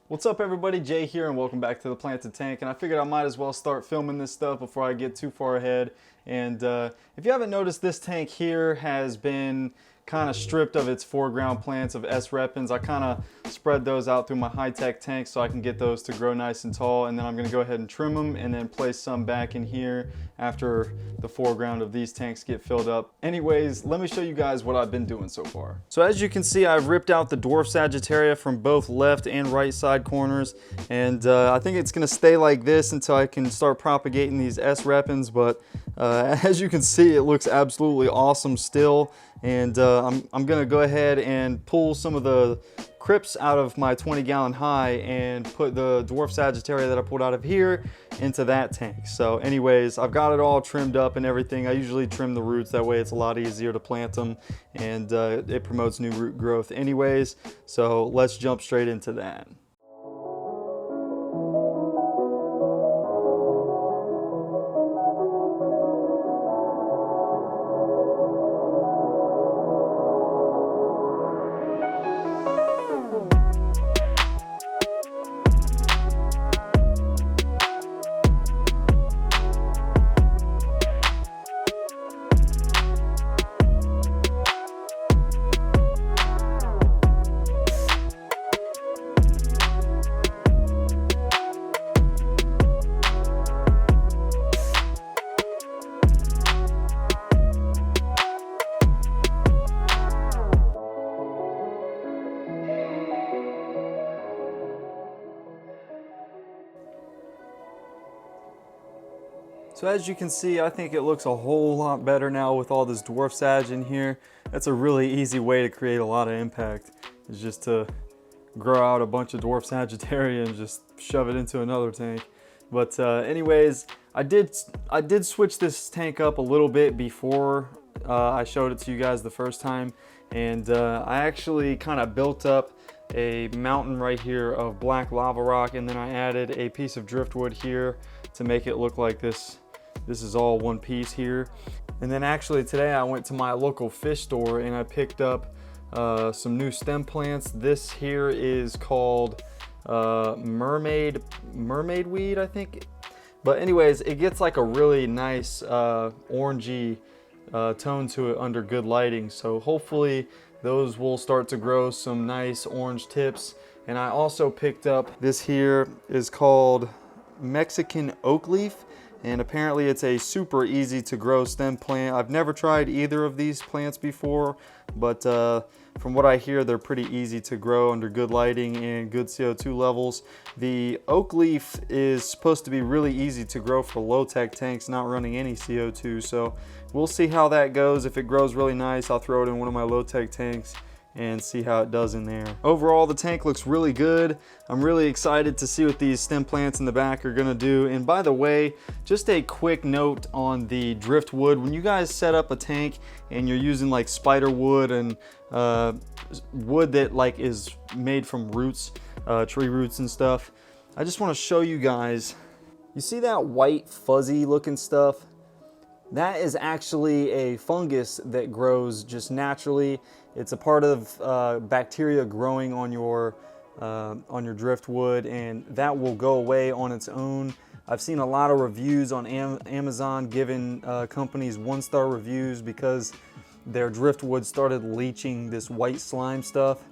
What's up everybody, Jay here and welcome back to the Planted Tank, and I figured I might as well start filming this stuff before I get too far ahead. And if you haven't noticed, this tank here has been kind of stripped of its foreground plants of S. Repens. I kind of spread those out through my high-tech tank so I can get those to grow nice and tall, and then I'm going to go ahead and trim them and then place some back in here after the foreground of these tanks get filled up. Anyways, let me show you guys what I've been doing so far. So as you can see, I've ripped out the dwarf sagittaria from both left and right side corners, and I think it's going to stay like this until I can start propagating these S. Repens, but as you can see, it looks absolutely awesome still. And I'm gonna go ahead and pull some of the crypts out of my 20-gallon high and put the dwarf sagittaria that I pulled out of here into that tank. So anyways, I've got it all trimmed up and everything. I usually trim the roots, that way it's a lot easier to plant them, and it promotes new root growth anyways. So let's jump straight into that. So as you can see, I think it looks a whole lot better now with all this dwarf sag in here. That's a really easy way to create a lot of impact, is just to grow out a bunch of dwarf sagittaria and just shove it into another tank. But anyways, I did switch this tank up a little bit before I showed it to you guys the first time, and I actually kind of built up a mountain right here of black lava rock, and then I added a piece of driftwood here to make it look like this is all one piece here. And then actually today I went to my local fish store and I picked up some new stem plants. This here is called Mermaid Weed, I think. But anyways, it gets like a really nice orangey tone to it under good lighting. So hopefully those will start to grow some nice orange tips. And I also picked up, this here is called Mexican oak leaf, and apparently it's a super easy to grow stem plant. I've never tried either of these plants before, but from what I hear, they're pretty easy to grow under good lighting and good CO2 levels. The oak leaf is supposed to be really easy to grow for low-tech tanks not running any CO2, so we'll see how that goes. If it grows really nice, I'll throw it in one of my low-tech tanks and see how it does in there. Overall, the tank looks really good. I'm really excited to see what these stem plants in the back are gonna do. And by the way, just a quick note on the driftwood. When you guys set up a tank and you're using like spider wood and wood that like is made from roots, tree roots and stuff, I just wanna show you guys, you see that white fuzzy looking stuff? That is actually a fungus that grows just naturally. It's a part of bacteria growing on your driftwood, and that will go away on its own. I've seen a lot of reviews on Amazon giving companies 1-star reviews because their driftwood started leaching this white slime stuff.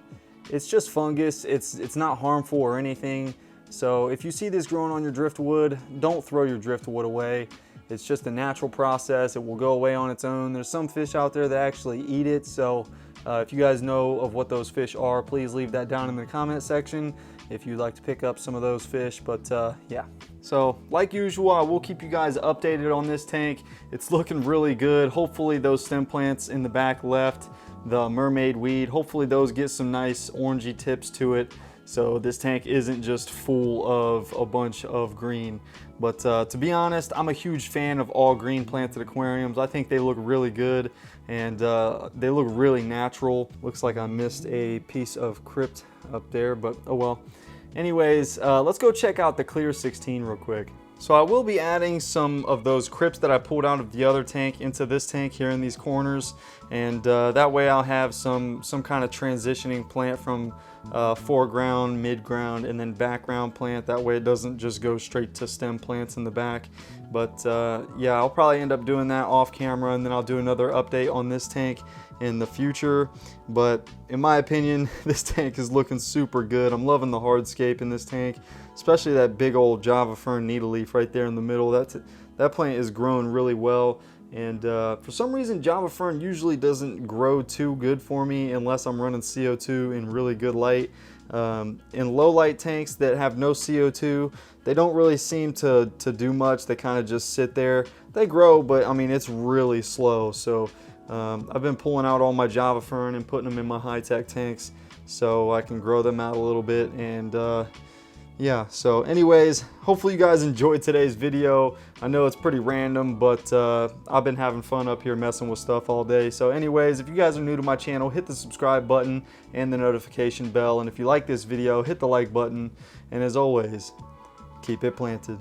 It's just fungus. It's not harmful or anything. So if you see this growing on your driftwood, don't throw your driftwood away. It's just a natural process. It will go away on its own. There's some fish out there that actually eat it. So if you guys know of what those fish are, please leave that down in the comment section if you'd like to pick up some of those fish. But yeah. So like usual, I will keep you guys updated on this tank. It's looking really good. Hopefully those stem plants in the back left, the mermaid weed, hopefully those get some nice orangey tips to it. So this tank isn't just full of a bunch of green. But to be honest, I'm a huge fan of all green planted aquariums. I think they look really good and they look really natural. Looks like I missed a piece of crypt up there, but oh well. Anyways, let's go check out the Clear 16 real quick. So I will be adding some of those crypts that I pulled out of the other tank into this tank here in these corners, and that way I'll have some kind of transitioning plant from foreground, mid-ground, and then background plant. That way it doesn't just go straight to stem plants in the back. But yeah, I'll probably end up doing that off camera, and then I'll do another update on this tank in the future. But in my opinion, this tank is looking super good. I'm loving the hardscape in this tank, especially that big old Java fern needle leaf right there in the middle. That plant is growing really well. And for some reason, Java fern usually doesn't grow too good for me unless I'm running CO2 in really good light. In low light tanks that have no CO2, they don't really seem to do much. They kind of just sit there. They grow, but I mean, it's really slow. So I've been pulling out all my Java fern and putting them in my high-tech tanks so I can grow them out a little bit. And yeah, so anyways, hopefully you guys enjoyed today's video. I know it's pretty random, but I've been having fun up here messing with stuff all day. So anyways, if you guys are new to my channel, hit the subscribe button and the notification bell. And if you like this video, hit the like button. And as always, keep it planted.